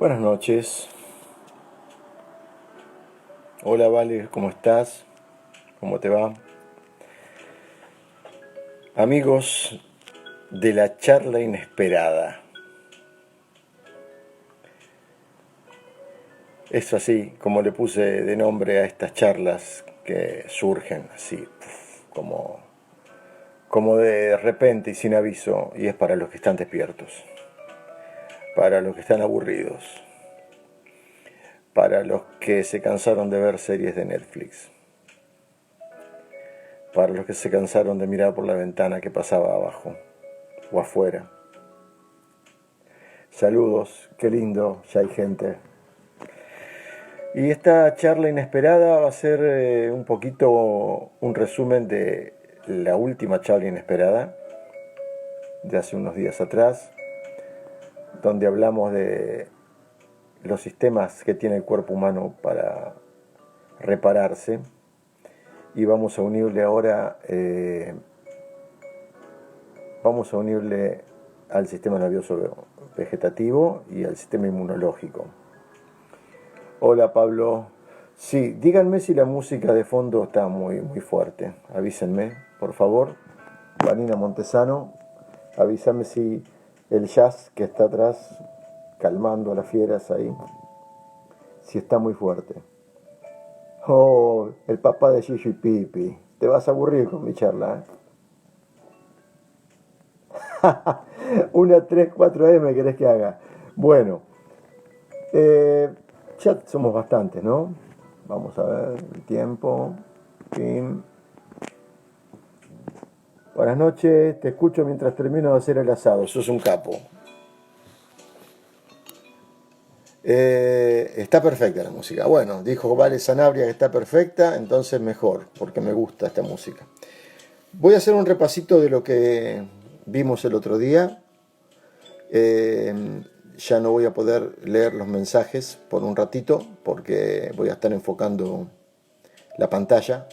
Buenas noches. Hola, Vale, ¿cómo estás? ¿Cómo te va? Amigos de la charla inesperada. Es así como le puse de nombre a estas charlas que surgen así, como de repente y sin aviso, y es para los que están despiertos, para los que están aburridos, para los que se cansaron de ver series de Netflix, para los que se cansaron de mirar por la ventana que pasaba abajo o afuera. Saludos, qué lindo, ya hay gente. Y esta charla inesperada va a ser un poquito un resumen de la última charla inesperada de hace unos días atrás, donde hablamos de los sistemas que tiene el cuerpo humano para repararse, y vamos a unirle ahora al sistema nervioso vegetativo y al sistema inmunológico. Hola, Pablo. Sí, díganme si la música de fondo está muy fuerte. Avísenme, por favor. Vanina Montesano, avísame si el jazz que está atrás, calmando a las fieras ahí, si está muy fuerte. Oh, el papá de Gigi y Pipi. Te vas a aburrir con mi charla, ¿eh? Una 3, 4M querés que haga. Bueno, ya somos bastantes, ¿no? Vamos a ver el tiempo. Fin. Buenas noches, te escucho mientras termino de hacer el asado. Sos un capo. Está perfecta la música. Bueno, dijo Vale Sanabria que está perfecta, entonces mejor, porque me gusta esta música. Voy a hacer un repasito de lo que vimos el otro día. Ya no voy a poder leer los mensajes por un ratito, porque voy a estar enfocando la pantalla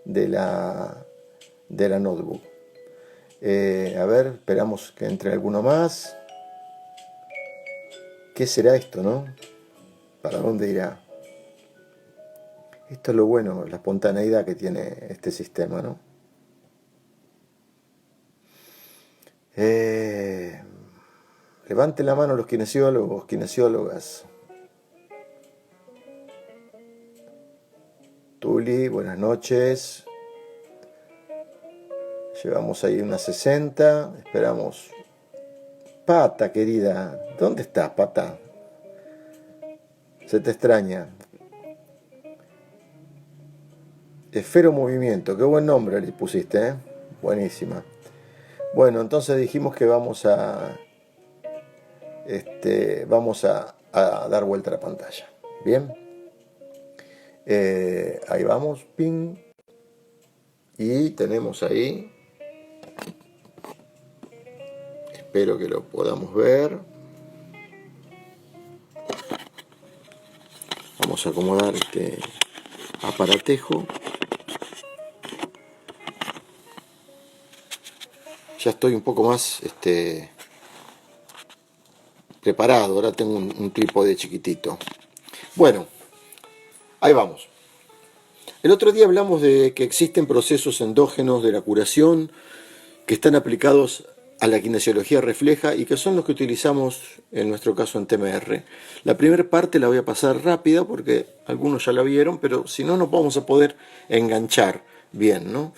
de la notebook. A ver, esperamos que entre alguno más. ¿Qué será esto, no? ¿Para dónde irá? Esto es lo bueno, la espontaneidad que tiene este sistema, ¿no? Levanten la mano los kinesiólogos, kinesiólogas. Tuli, buenas noches. Llevamos ahí unas 60. Esperamos. Pata, querida. ¿Dónde estás, Pata? Se te extraña. Esfero Movimiento. Qué buen nombre le pusiste, ¿eh? Buenísima. Bueno, entonces dijimos que vamos a dar vuelta a la pantalla. Bien. Ahí vamos. Ping. Y tenemos ahí. Espero que lo podamos ver. Vamos a acomodar este aparatejo. Ya estoy un poco más preparado. Ahora tengo un trípode chiquitito. Bueno, ahí vamos. El otro día hablamos de que existen procesos endógenos de la curación que están aplicados a la kinesiología refleja y que son los que utilizamos en nuestro caso en TMR. La primera parte la voy a pasar rápida porque algunos ya la vieron, pero si no nos vamos a poder enganchar bien, ¿no?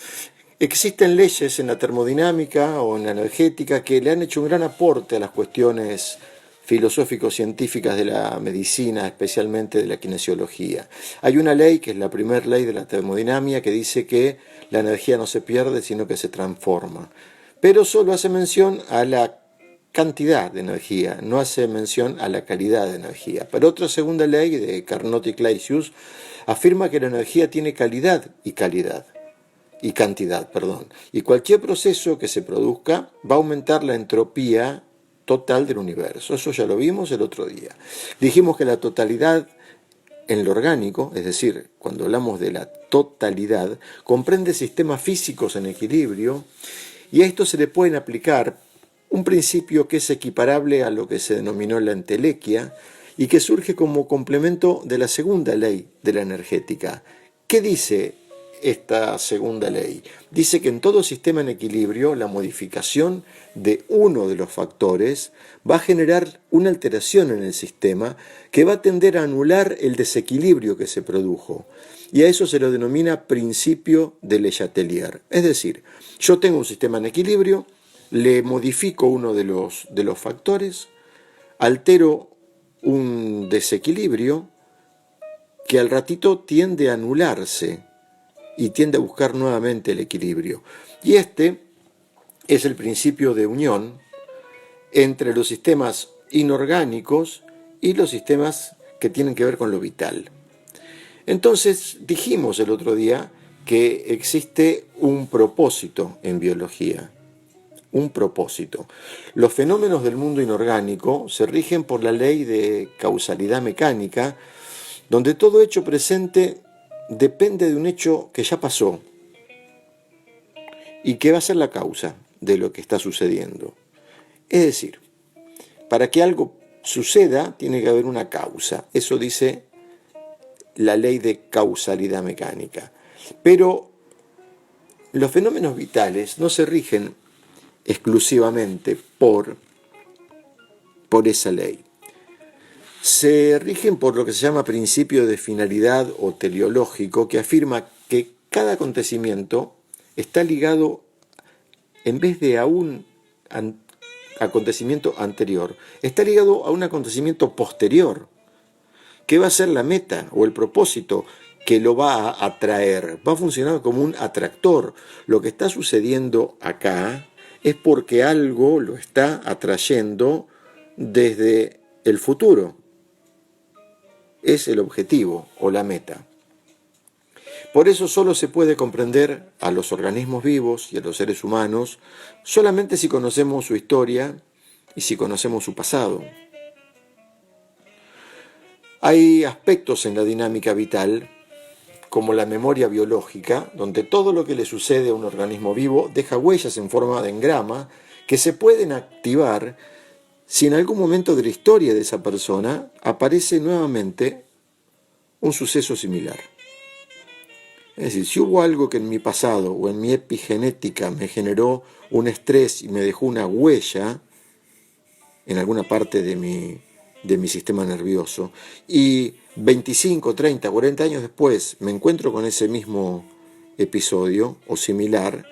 Existen leyes en la termodinámica o en la energética que le han hecho un gran aporte a las cuestiones filosófico-científicas de la medicina, especialmente de la kinesiología. Hay una ley, que es la primera ley de la termodinámica, que dice que la energía no se pierde, sino que se transforma. Pero solo hace mención a la cantidad de energía, no hace mención a la calidad de energía. Pero otra segunda ley de Carnot y Clausius afirma que la energía tiene calidad y cantidad. Y cualquier proceso que se produzca va a aumentar la entropía total del universo. Eso ya lo vimos el otro día. Dijimos que la totalidad en lo orgánico, es decir, cuando hablamos de la totalidad, comprende sistemas físicos en equilibrio, y a esto se le pueden aplicar un principio que es equiparable a lo que se denominó la entelequia, y que surge como complemento de la segunda ley de la energética. ¿Qué dice esta segunda ley? Dice que en todo sistema en equilibrio la modificación de uno de los factores va a generar una alteración en el sistema que va a tender a anular el desequilibrio que se produjo. Y a eso se lo denomina principio de Le Chatelier. Es decir, yo tengo un sistema en equilibrio, le modifico uno de los factores, altero un desequilibrio que al ratito tiende a anularse y tiende a buscar nuevamente el equilibrio. Y este es el principio de unión entre los sistemas inorgánicos y los sistemas que tienen que ver con lo vital. Entonces dijimos el otro día que existe un propósito en biología. Un propósito. Los fenómenos del mundo inorgánico se rigen por la ley de causalidad mecánica, donde todo hecho presente depende de un hecho que ya pasó y que va a ser la causa de lo que está sucediendo. Es decir, para que algo suceda tiene que haber una causa. Eso dice la ley de causalidad mecánica. Pero los fenómenos vitales no se rigen exclusivamente por esa ley. Se rigen por lo que se llama principio de finalidad o teleológico, que afirma que cada acontecimiento está ligado, en vez de a un acontecimiento anterior, está ligado a un acontecimiento posterior, que va a ser la meta o el propósito que lo va a atraer. Va a funcionar como un atractor. Lo que está sucediendo acá es porque algo lo está atrayendo desde el futuro. Es el objetivo o la meta. Por eso solo se puede comprender a los organismos vivos y a los seres humanos solamente si conocemos su historia y si conocemos su pasado. Hay aspectos en la dinámica vital, como la memoria biológica, donde todo lo que le sucede a un organismo vivo deja huellas en forma de engrama que se pueden activar si en algún momento de la historia de esa persona aparece nuevamente un suceso similar. Es decir, si hubo algo que en mi pasado o en mi epigenética me generó un estrés y me dejó una huella en alguna parte de mi sistema nervioso, y 25, 30, 40 años después me encuentro con ese mismo episodio o similar,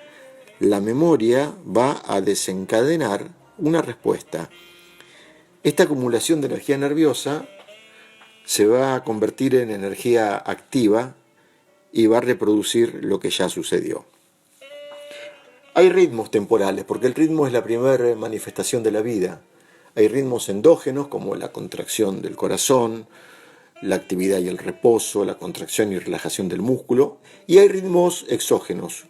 la memoria va a desencadenar una respuesta. Esta acumulación de energía nerviosa se va a convertir en energía activa y va a reproducir lo que ya sucedió. Hay ritmos temporales, porque el ritmo es la primera manifestación de la vida. Hay ritmos endógenos, como la contracción del corazón, la actividad y el reposo, la contracción y relajación del músculo, y hay ritmos exógenos,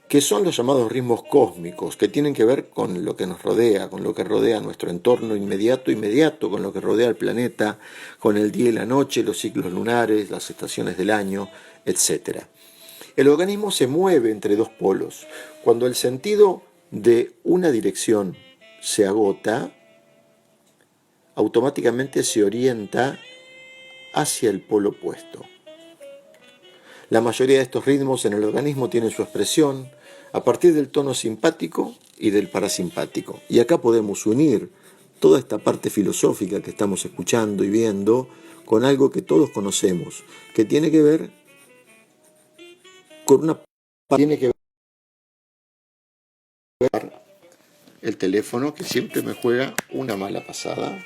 que son los llamados ritmos cósmicos, que tienen que ver con lo que nos rodea, con lo que rodea nuestro entorno inmediato, con lo que rodea el planeta, con el día y la noche, los ciclos lunares, las estaciones del año, etc. El organismo se mueve entre dos polos. Cuando el sentido de una dirección se agota, automáticamente se orienta hacia el polo opuesto. La mayoría de estos ritmos en el organismo tienen su expresión a partir del tono simpático y del parasimpático. Y acá podemos unir toda esta parte filosófica que estamos escuchando y viendo con algo que todos conocemos, que tiene que ver con el teléfono, que siempre me juega una mala pasada.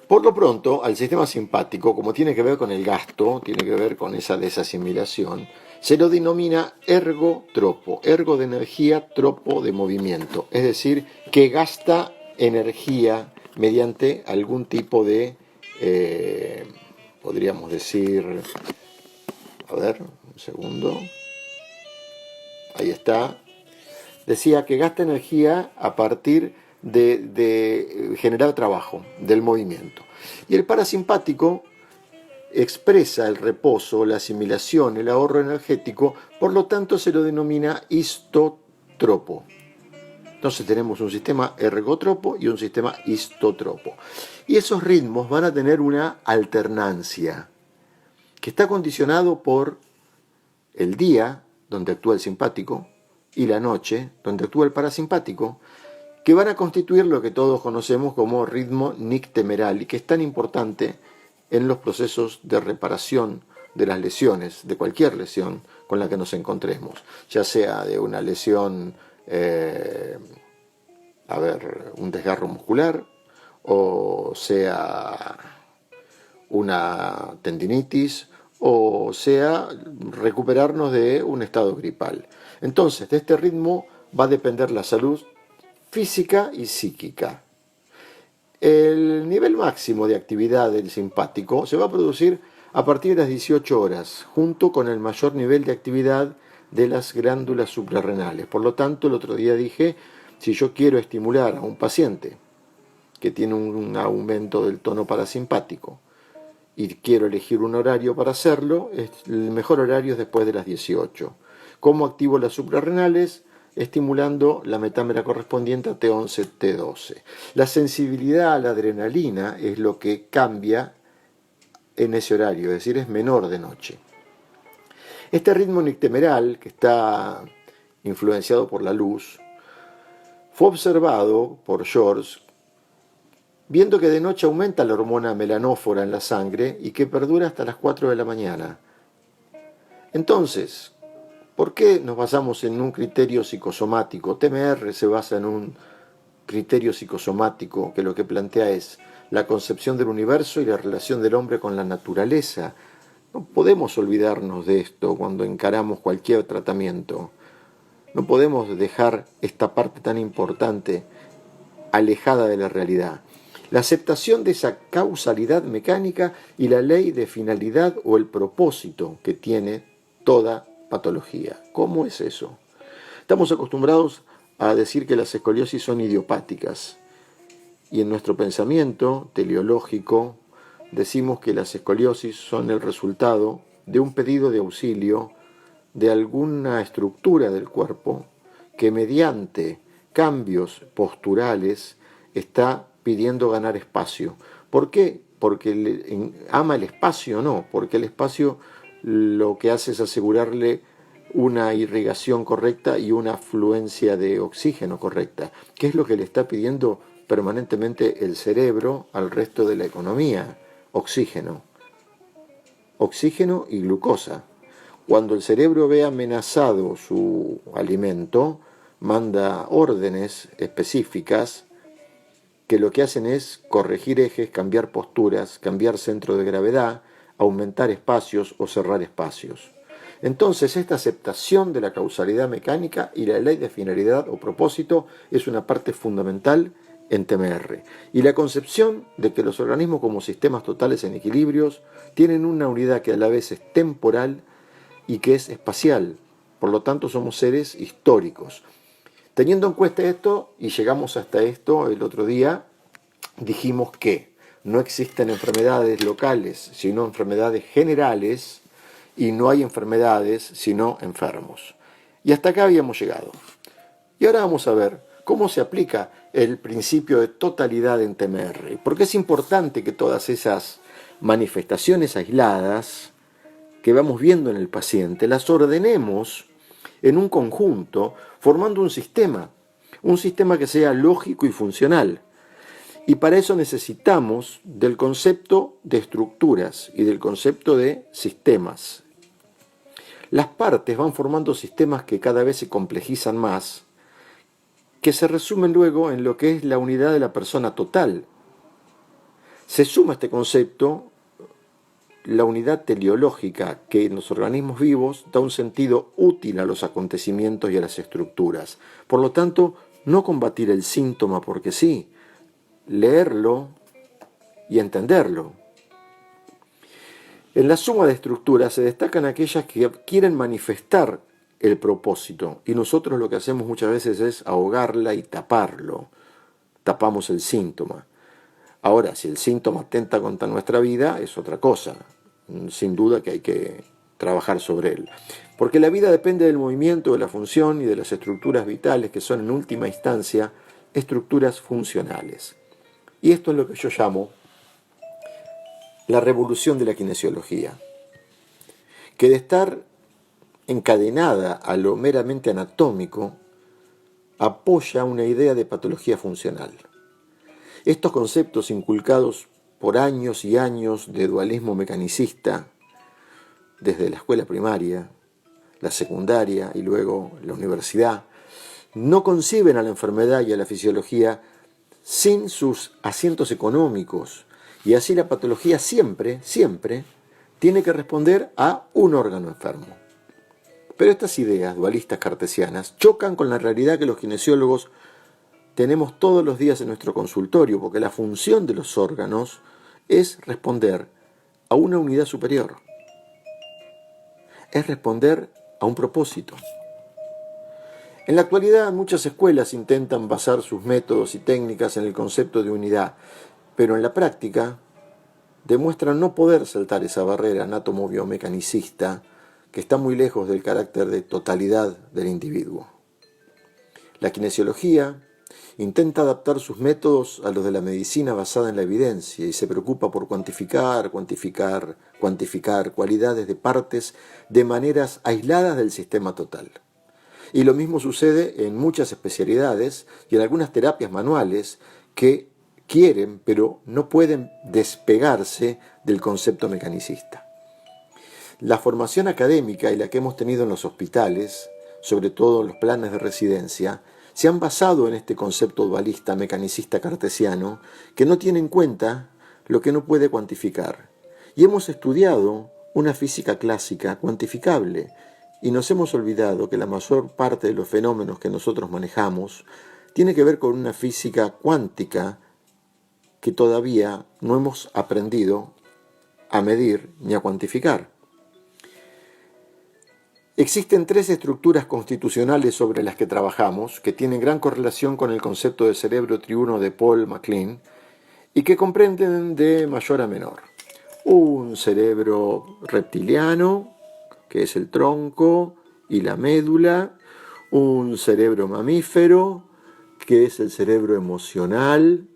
Por lo pronto, al sistema simpático, como tiene que ver con el gasto, tiene que ver con esa desasimilación, se lo denomina ergotropo, ergo de energía, tropo de movimiento, es decir, que gasta energía mediante algún tipo de, podríamos decir, a ver, un segundo, ahí está, decía que gasta energía a partir de generar trabajo, del movimiento. Y el parasimpático expresa el reposo, la asimilación, el ahorro energético, por lo tanto se lo denomina histotropo. Entonces tenemos un sistema ergotropo y un sistema histotropo. Y esos ritmos van a tener una alternancia que está condicionado por el día, donde actúa el simpático, y la noche, donde actúa el parasimpático, que van a constituir lo que todos conocemos como ritmo nictemeral y que es tan importante en los procesos de reparación de las lesiones, de cualquier lesión con la que nos encontremos, ya sea de una lesión, un desgarro muscular, o sea una tendinitis, o sea recuperarnos de un estado gripal. Entonces, de este ritmo va a depender la salud física y psíquica. El nivel máximo de actividad del simpático se va a producir a partir de las 18 horas, junto con el mayor nivel de actividad de las glándulas suprarrenales. Por lo tanto, el otro día dije, si yo quiero estimular a un paciente que tiene un aumento del tono parasimpático y quiero elegir un horario para hacerlo, el mejor horario es después de las 18. ¿Cómo activo las suprarrenales? Estimulando la metámera correspondiente a T11, T12. La sensibilidad a la adrenalina es lo que cambia en ese horario, es decir, es menor de noche. Este ritmo nictemeral, que está influenciado por la luz, fue observado por George, viendo que de noche aumenta la hormona melanófora en la sangre y que perdura hasta las 4 de la mañana. Entonces, ¿por qué nos basamos en un criterio psicosomático? TMR se basa en un criterio psicosomático que lo que plantea es la concepción del universo y la relación del hombre con la naturaleza. No podemos olvidarnos de esto cuando encaramos cualquier tratamiento. No podemos dejar esta parte tan importante alejada de la realidad. La aceptación de esa causalidad mecánica y la ley de finalidad o el propósito que tiene toda patología. ¿Cómo es eso? Estamos acostumbrados a decir que las escoliosis son idiopáticas y en nuestro pensamiento teleológico decimos que las escoliosis son el resultado de un pedido de auxilio de alguna estructura del cuerpo que mediante cambios posturales está pidiendo ganar espacio. ¿Por qué? Porque ama el espacio, no, porque el espacio lo que hace es asegurarle una irrigación correcta y una afluencia de oxígeno correcta, que es lo que le está pidiendo permanentemente el cerebro al resto de la economía. Oxígeno y glucosa. Cuando el cerebro ve amenazado su alimento, manda órdenes específicas que lo que hacen es corregir ejes, cambiar posturas, cambiar centro de gravedad, aumentar espacios o cerrar espacios. Entonces, esta aceptación de la causalidad mecánica y la ley de finalidad o propósito es una parte fundamental en TMR. Y la concepción de que los organismos como sistemas totales en equilibrios tienen una unidad que a la vez es temporal y que es espacial. Por lo tanto, somos seres históricos. Teniendo en cuenta esto, y llegamos hasta esto el otro día, dijimos que no existen enfermedades locales, sino enfermedades generales, y no hay enfermedades, sino enfermos. Y hasta acá habíamos llegado. Y ahora vamos a ver cómo se aplica el principio de totalidad en TMR. Porque es importante que todas esas manifestaciones aisladas que vamos viendo en el paciente las ordenemos en un conjunto, formando un sistema que sea lógico y funcional. Y para eso necesitamos del concepto de estructuras y del concepto de sistemas. Las partes van formando sistemas que cada vez se complejizan más, que se resumen luego en lo que es la unidad de la persona total. Se suma a este concepto la unidad teleológica que en los organismos vivos da un sentido útil a los acontecimientos y a las estructuras. Por lo tanto, no combatir el síntoma porque sí, leerlo y entenderlo. En la suma de estructuras se destacan aquellas que quieren manifestar el propósito y nosotros lo que hacemos muchas veces es ahogarla y taparlo. Tapamos el síntoma. Ahora, si el síntoma atenta contra nuestra vida, es otra cosa. Sin duda que hay que trabajar sobre él. Porque la vida depende del movimiento, de la función y de las estructuras vitales que son en última instancia estructuras funcionales. Y esto es lo que yo llamo la revolución de la kinesiología, que de estar encadenada a lo meramente anatómico, apoya una idea de patología funcional. Estos conceptos inculcados por años y años de dualismo mecanicista, desde la escuela primaria, la secundaria y luego la universidad, no conciben a la enfermedad y a la fisiología sin sus asientos económicos, y así la patología siempre tiene que responder a un órgano enfermo. Pero estas ideas dualistas cartesianas chocan con la realidad que los kinesiólogos tenemos todos los días en nuestro consultorio, porque la función de los órganos es responder a una unidad superior, es responder a un propósito. En la actualidad muchas escuelas intentan basar sus métodos y técnicas en el concepto de unidad, pero en la práctica demuestran no poder saltar esa barrera anatomo-biomecanicista que está muy lejos del carácter de totalidad del individuo. La kinesiología intenta adaptar sus métodos a los de la medicina basada en la evidencia y se preocupa por cuantificar cualidades de partes de maneras aisladas del sistema total. Y lo mismo sucede en muchas especialidades y en algunas terapias manuales que quieren, pero no pueden despegarse del concepto mecanicista. La formación académica y la que hemos tenido en los hospitales, sobre todo en los planes de residencia, se han basado en este concepto dualista mecanicista cartesiano que no tiene en cuenta lo que no puede cuantificar. Y hemos estudiado una física clásica cuantificable y nos hemos olvidado que la mayor parte de los fenómenos que nosotros manejamos tiene que ver con una física cuántica que todavía no hemos aprendido a medir ni a cuantificar. Existen tres estructuras constitucionales sobre las que trabajamos que tienen gran correlación con el concepto de cerebro triuno de Paul MacLean y que comprenden de mayor a menor. Un cerebro reptiliano, que es el tronco y la médula, un cerebro mamífero, que es el cerebro emocional,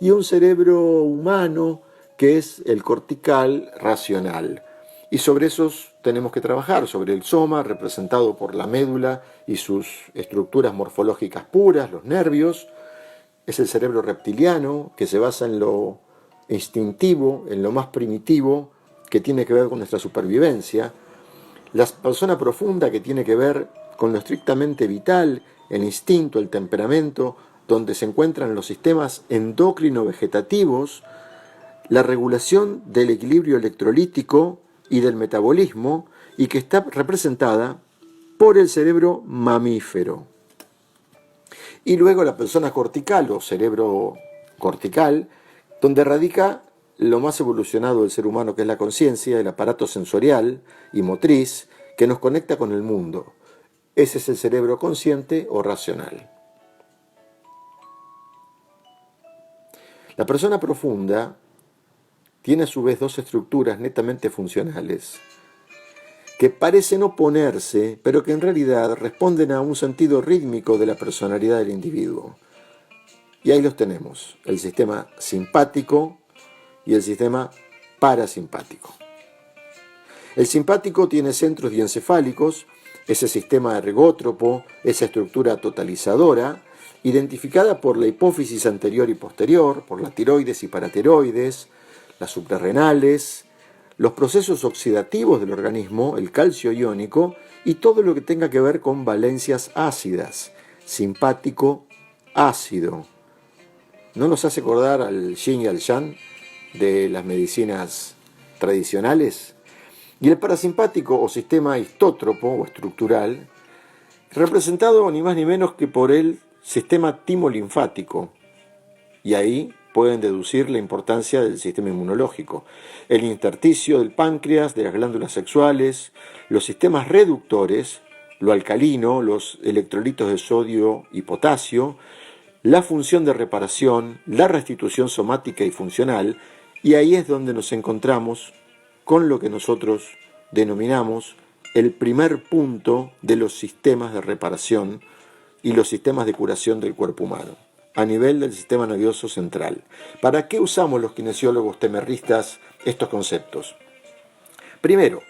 y un cerebro humano, que es el cortical racional. Y sobre esos tenemos que trabajar, sobre el soma, representado por la médula y sus estructuras morfológicas puras, los nervios. Es el cerebro reptiliano, que se basa en lo instintivo, en lo más primitivo, que tiene que ver con nuestra supervivencia. La persona profunda, que tiene que ver con lo estrictamente vital, el instinto, el temperamento, donde se encuentran los sistemas endocrino-vegetativos, la regulación del equilibrio electrolítico y del metabolismo, y que está representada por el cerebro mamífero. Y luego la persona cortical o cerebro cortical, donde radica lo más evolucionado del ser humano, que es la conciencia, el aparato sensorial y motriz que nos conecta con el mundo. Ese es el cerebro consciente o racional. La persona profunda tiene a su vez dos estructuras netamente funcionales que parecen oponerse, pero que en realidad responden a un sentido rítmico de la personalidad del individuo. Y ahí los tenemos, el sistema simpático y el sistema parasimpático. El simpático tiene centros diencefálicos, ese sistema ergótropo, esa estructura totalizadora, identificada por la hipófisis anterior y posterior, por la tiroides y paratiroides, las suprarrenales, los procesos oxidativos del organismo, el calcio iónico y todo lo que tenga que ver con valencias ácidas, simpático, ácido. ¿No nos hace acordar al yin y al yang de las medicinas tradicionales? Y el parasimpático o sistema histótropo o estructural, representado ni más ni menos que por el sistema timolinfático. Y ahí pueden deducir la importancia del sistema inmunológico, el intersticio del páncreas, de las glándulas sexuales, los sistemas reductores, lo alcalino, los electrolitos de sodio y potasio, la función de reparación, la restitución somática y funcional, y ahí es donde nos encontramos con lo que nosotros denominamos el primer punto de los sistemas de reparación y los sistemas de curación del cuerpo humano, a nivel del sistema nervioso central. ¿Para qué usamos los kinesiólogos temerristas estos conceptos? Primero,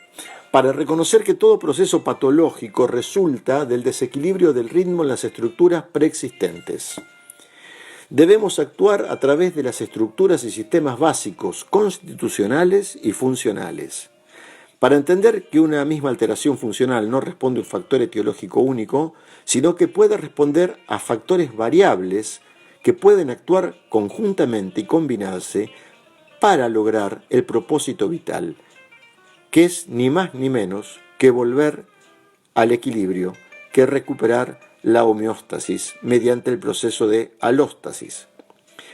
para reconocer que todo proceso patológico resulta del desequilibrio del ritmo en las estructuras preexistentes. Debemos actuar a través de las estructuras y sistemas básicos, constitucionales y funcionales. Para entender que una misma alteración funcional no responde a un factor etiológico único, sino que puede responder a factores variables que pueden actuar conjuntamente y combinarse para lograr el propósito vital, que es ni más ni menos que volver al equilibrio, que recuperar la homeostasis mediante el proceso de alóstasis.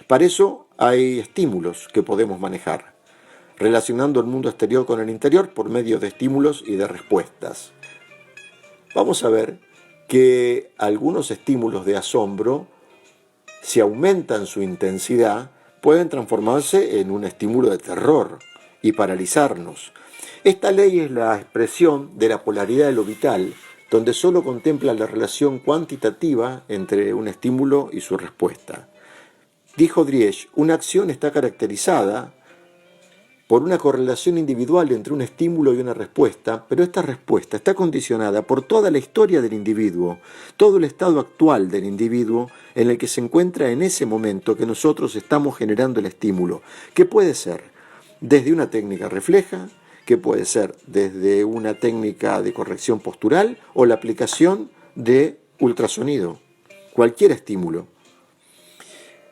Para eso hay estímulos que podemos manejar, relacionando el mundo exterior con el interior por medio de estímulos y de respuestas. Vamos a ver que algunos estímulos de asombro, si aumentan su intensidad, pueden transformarse en un estímulo de terror y paralizarnos. Esta ley es la expresión de la polaridad de lo vital, donde solo contempla la relación cuantitativa entre un estímulo y su respuesta. Dijo Driech, una acción está caracterizada por una correlación individual entre un estímulo y una respuesta, pero esta respuesta está condicionada por toda la historia del individuo, todo el estado actual del individuo en el que se encuentra en ese momento que nosotros estamos generando el estímulo, que puede ser desde una técnica refleja, que puede ser desde una técnica de corrección postural o la aplicación de ultrasonido, cualquier estímulo.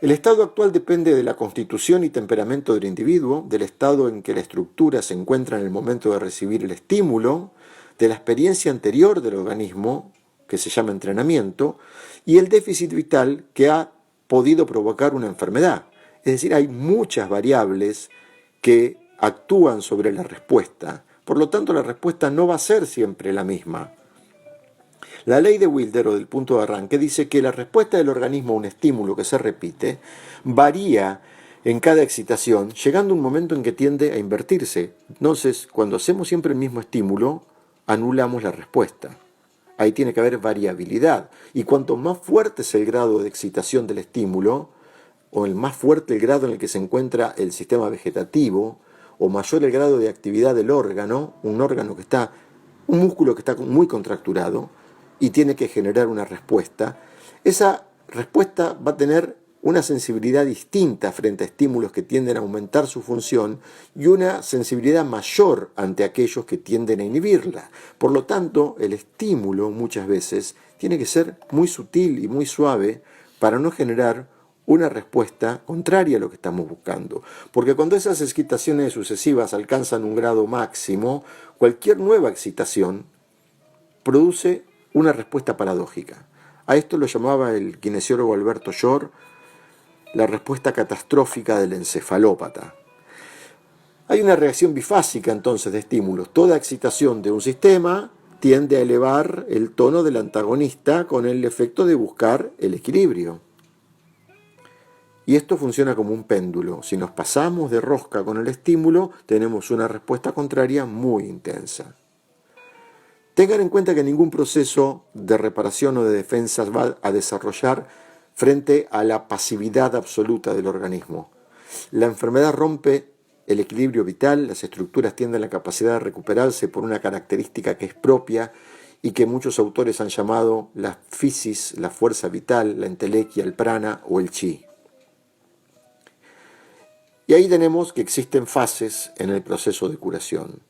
El estado actual depende de la constitución y temperamento del individuo, del estado en que la estructura se encuentra en el momento de recibir el estímulo, de la experiencia anterior del organismo, que se llama entrenamiento, y el déficit vital que ha podido provocar una enfermedad. Es decir, hay muchas variables que actúan sobre la respuesta. Por lo tanto, la respuesta no va a ser siempre la misma. La ley de Wilder, o del punto de arranque, dice que la respuesta del organismo a un estímulo que se repite varía en cada excitación, llegando a un momento en que tiende a invertirse. Entonces, cuando hacemos siempre el mismo estímulo, anulamos la respuesta. Ahí tiene que haber variabilidad. Y cuanto más fuerte es el grado de excitación del estímulo, o el más fuerte el grado en el que se encuentra el sistema vegetativo, o mayor el grado de actividad del órgano, un músculo que está muy contracturado y tiene que generar una respuesta, esa respuesta va a tener una sensibilidad distinta frente a estímulos que tienden a aumentar su función y una sensibilidad mayor ante aquellos que tienden a inhibirla. Por lo tanto, el estímulo muchas veces tiene que ser muy sutil y muy suave para no generar una respuesta contraria a lo que estamos buscando. Porque cuando esas excitaciones sucesivas alcanzan un grado máximo, cualquier nueva excitación produce una respuesta paradójica. A esto lo llamaba el kinesiólogo Alberto Shore la respuesta catastrófica del encefalópata. Hay una reacción bifásica entonces de estímulos. Toda excitación de un sistema tiende a elevar el tono del antagonista con el efecto de buscar el equilibrio. Y esto funciona como un péndulo. Si nos pasamos de rosca con el estímulo, tenemos una respuesta contraria muy intensa. Tengan en cuenta que ningún proceso de reparación o de defensa va a desarrollar frente a la pasividad absoluta del organismo. La enfermedad rompe el equilibrio vital, las estructuras tienden a la capacidad de recuperarse por una característica que es propia y que muchos autores han llamado la physis, la fuerza vital, la entelequia, el prana o el chi. Y ahí tenemos que existen fases en el proceso de curación.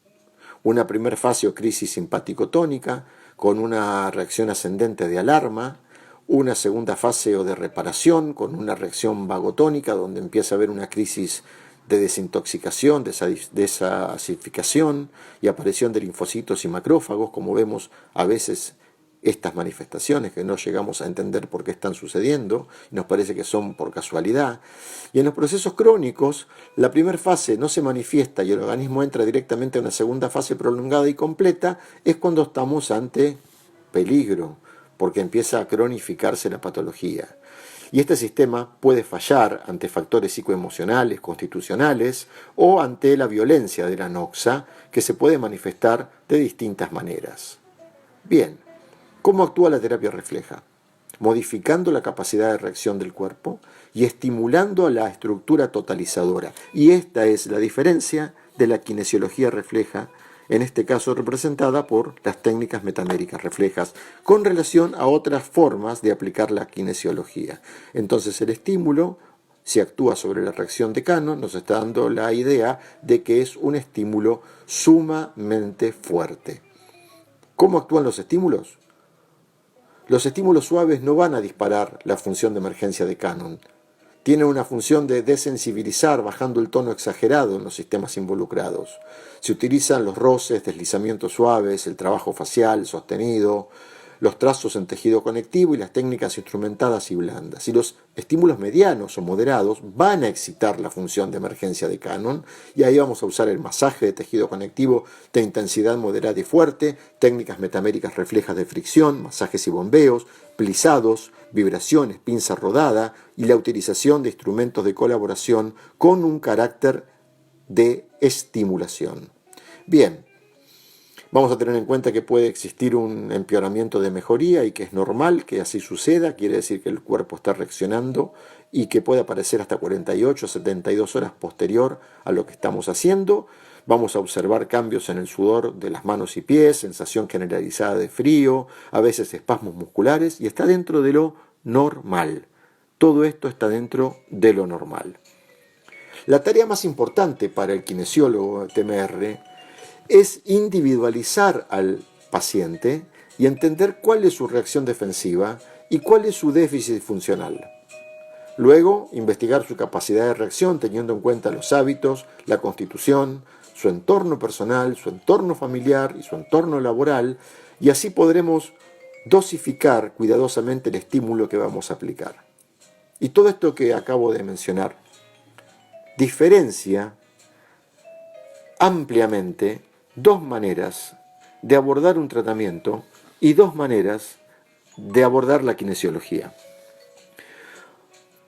Una primera fase o crisis simpático-tónica con una reacción ascendente de alarma, una segunda fase o de reparación con una reacción vagotónica donde empieza a haber una crisis de desintoxicación, desasificación y aparición de linfocitos y macrófagos, como vemos a veces estas manifestaciones que no llegamos a entender por qué están sucediendo, y nos parece que son por casualidad. Y en los procesos crónicos, la primera fase no se manifiesta y el organismo entra directamente a una segunda fase prolongada y completa, es cuando estamos ante peligro, porque empieza a cronificarse la patología. Y este sistema puede fallar ante factores psicoemocionales, constitucionales o ante la violencia de la noxa, que se puede manifestar de distintas maneras. Bien, ¿cómo actúa la terapia refleja? Modificando la capacidad de reacción del cuerpo y estimulando la estructura totalizadora. Y esta es la diferencia de la kinesiología refleja, en este caso representada por las técnicas metaméricas reflejas, con relación a otras formas de aplicar la kinesiología. Entonces el estímulo, si actúa sobre la reacción de Cannon, nos está dando la idea de que es un estímulo sumamente fuerte. ¿Cómo actúan los estímulos? Los estímulos suaves no van a disparar la función de emergencia de Cannon. Tienen una función de desensibilizar, bajando el tono exagerado en los sistemas involucrados. Se utilizan los roces, deslizamientos suaves, el trabajo facial sostenido, los trazos en tejido conectivo y las técnicas instrumentadas y blandas. Y los estímulos medianos o moderados van a excitar la función de emergencia de Cannon, y ahí vamos a usar el masaje de tejido conectivo de intensidad moderada y fuerte, técnicas metaméricas reflejas de fricción, masajes y bombeos, plisados, vibraciones, pinza rodada y la utilización de instrumentos de colaboración con un carácter de estimulación. Bien, vamos a tener en cuenta que puede existir un empeoramiento de mejoría y que es normal que así suceda, quiere decir que el cuerpo está reaccionando y que puede aparecer hasta 48 o 72 horas posterior a lo que estamos haciendo. Vamos a observar cambios en el sudor de las manos y pies, sensación generalizada de frío, a veces espasmos musculares, y está dentro de lo normal. Todo esto está dentro de lo normal. La tarea más importante para el kinesiólogo TMR es individualizar al paciente y entender cuál es su reacción defensiva y cuál es su déficit funcional. Luego, investigar su capacidad de reacción teniendo en cuenta los hábitos, la constitución, su entorno personal, su entorno familiar y su entorno laboral, y así podremos dosificar cuidadosamente el estímulo que vamos a aplicar. Y todo esto que acabo de mencionar diferencia ampliamente dos maneras de abordar un tratamiento y dos maneras de abordar la kinesiología.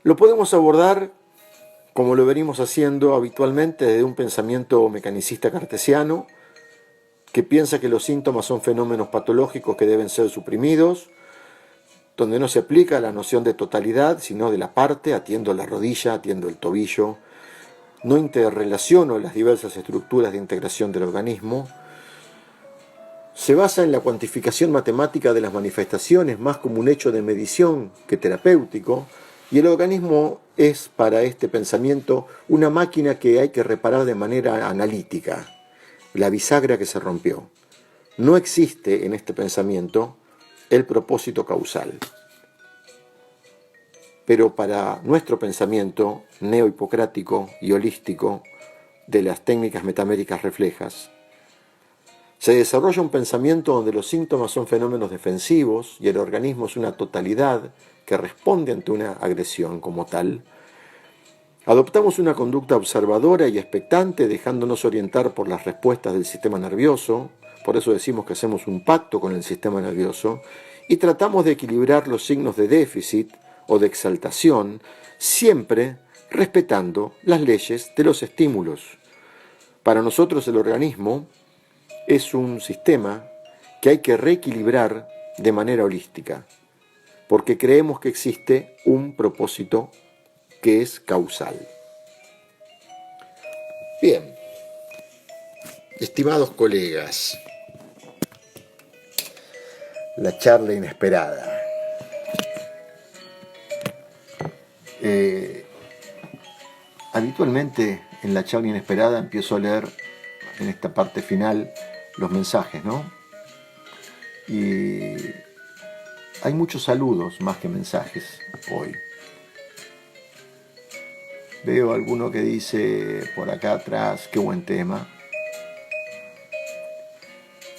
Lo podemos abordar como lo venimos haciendo habitualmente desde un pensamiento mecanicista cartesiano, que piensa que los síntomas son fenómenos patológicos que deben ser suprimidos, donde no se aplica la noción de totalidad, sino de la parte, atiendo la rodilla, atiendo el tobillo, no interrelaciono las diversas estructuras de integración del organismo. Se basa en la cuantificación matemática de las manifestaciones más como un hecho de medición que terapéutico, y el organismo es para este pensamiento una máquina que hay que reparar de manera analítica, la bisagra que se rompió. No existe en este pensamiento el propósito causal. Pero para nuestro pensamiento neohipocrático y holístico de las técnicas metaméricas reflejas, se desarrolla un pensamiento donde los síntomas son fenómenos defensivos y el organismo es una totalidad que responde ante una agresión como tal. Adoptamos una conducta observadora y expectante, dejándonos orientar por las respuestas del sistema nervioso, por eso decimos que hacemos un pacto con el sistema nervioso, y tratamos de equilibrar los signos de déficit o de exaltación, siempre respetando las leyes de los estímulos. Para nosotros el organismo es un sistema que hay que reequilibrar de manera holística, porque creemos que existe un propósito que es causal. Bien, estimados colegas, la charla inesperada. Habitualmente en la charla inesperada empiezo a leer en esta parte final los mensajes, ¿no? Y hay muchos saludos más que mensajes hoy. Veo alguno que dice por acá atrás, qué buen tema.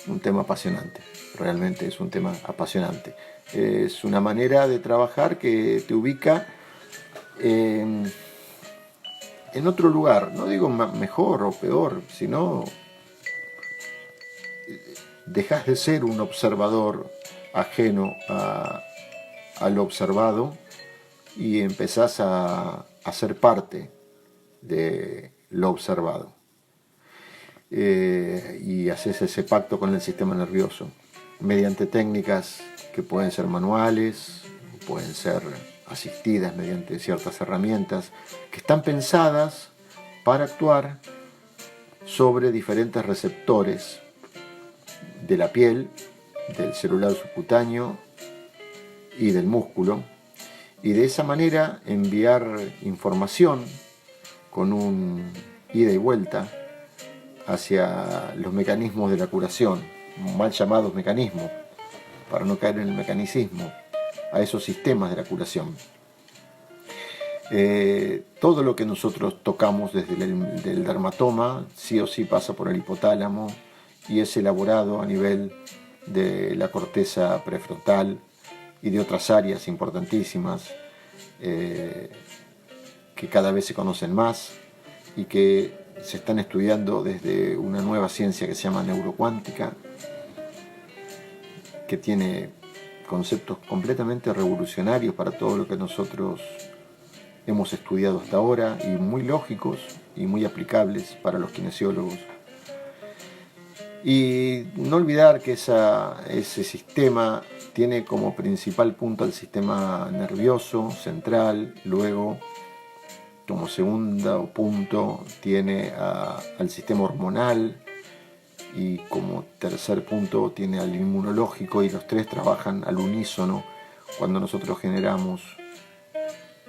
Un tema apasionante, realmente es un tema apasionante. Es una manera de trabajar que te ubica en otro lugar. No digo mejor o peor, sino dejas de ser un observador ajeno a lo observado y empezás a ser parte de lo observado. Y haces ese pacto con el sistema nervioso mediante técnicas que pueden ser manuales, pueden ser asistidas mediante ciertas herramientas que están pensadas para actuar sobre diferentes receptores de la piel, del celular subcutáneo y del músculo, y de esa manera enviar información con un ida y vuelta hacia los mecanismos de la curación, mal llamados mecanismos, para no caer en el mecanicismo, a esos sistemas de la curación. Todo lo que nosotros tocamos desde el dermatoma sí o sí pasa por el hipotálamo y es elaborado a nivel de la corteza prefrontal y de otras áreas importantísimas que cada vez se conocen más y que se están estudiando desde una nueva ciencia que se llama neurocuántica, que tiene conceptos completamente revolucionarios para todo lo que nosotros hemos estudiado hasta ahora y muy lógicos y muy aplicables para los kinesiólogos. Y no olvidar que ese sistema tiene como principal punto al sistema nervioso central, luego como segundo punto tiene al sistema hormonal y como tercer punto tiene al inmunológico, y los tres trabajan al unísono cuando nosotros generamos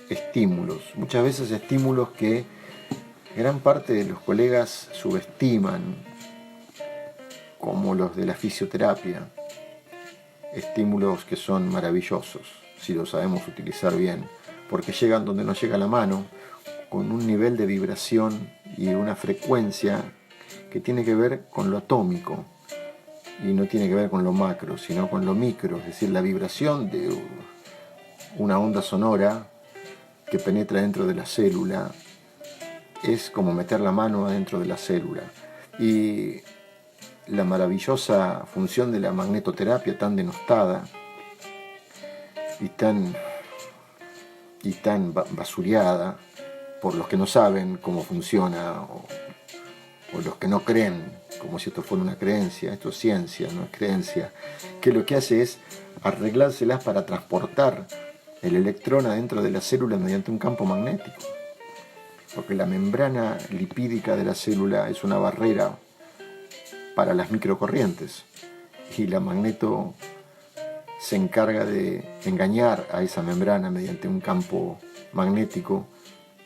estímulos, muchas veces estímulos que gran parte de los colegas subestiman, como los de la fisioterapia, estímulos que son maravillosos si los sabemos utilizar bien, porque llegan donde no llega la mano, con un nivel de vibración y una frecuencia que tiene que ver con lo atómico y no tiene que ver con lo macro, sino con lo micro, es decir, la vibración de una onda sonora que penetra dentro de la célula es como meter la mano adentro de la célula. Y la maravillosa función de la magnetoterapia tan denostada y tan basureada por los que no saben cómo funciona o los que no creen, como si esto fuera una creencia. Esto es ciencia, no es creencia, que lo que hace es arreglárselas para transportar el electrón adentro de la célula mediante un campo magnético, porque la membrana lipídica de la célula es una barrera para las microcorrientes y la magneto se encarga de engañar a esa membrana mediante un campo magnético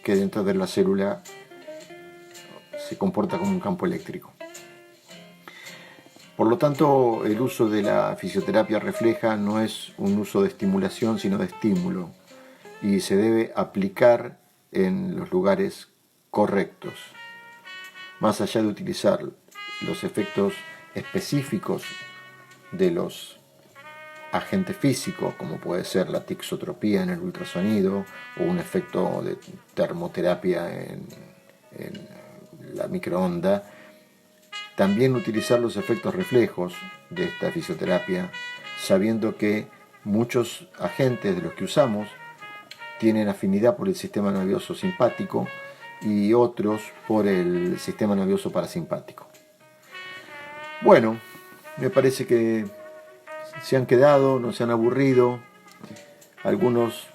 que dentro de la célula se comporta como un campo eléctrico. Por lo tanto, el uso de la fisioterapia refleja no es un uso de estimulación, sino de estímulo, y se debe aplicar en los lugares correctos. Más allá de utilizar los efectos específicos de los agentes físicos, como puede ser la tixotropía en el ultrasonido o un efecto de termoterapia en la microonda, también utilizar los efectos reflejos de esta fisioterapia, sabiendo que muchos agentes de los que usamos tienen afinidad por el sistema nervioso simpático y otros por el sistema nervioso parasimpático. Bueno, me parece que se han quedado, no se han aburrido, algunos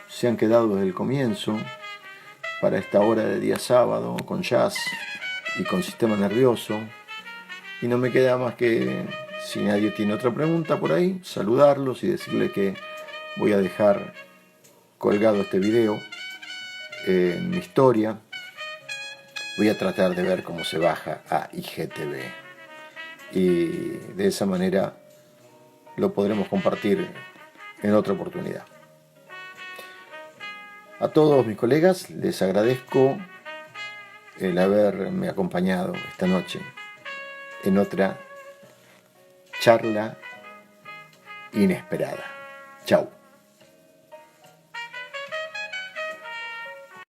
se han quedado desde el comienzo para esta hora de día sábado con jazz y con sistema nervioso, y no me queda más que, si nadie tiene otra pregunta por ahí, saludarlos y decirle que voy a dejar colgado este video en mi historia. Voy a tratar de ver cómo se baja a IGTV y de esa manera lo podremos compartir en otra oportunidad. A todos mis colegas les agradezco el haberme acompañado esta noche en otra charla inesperada. Chau.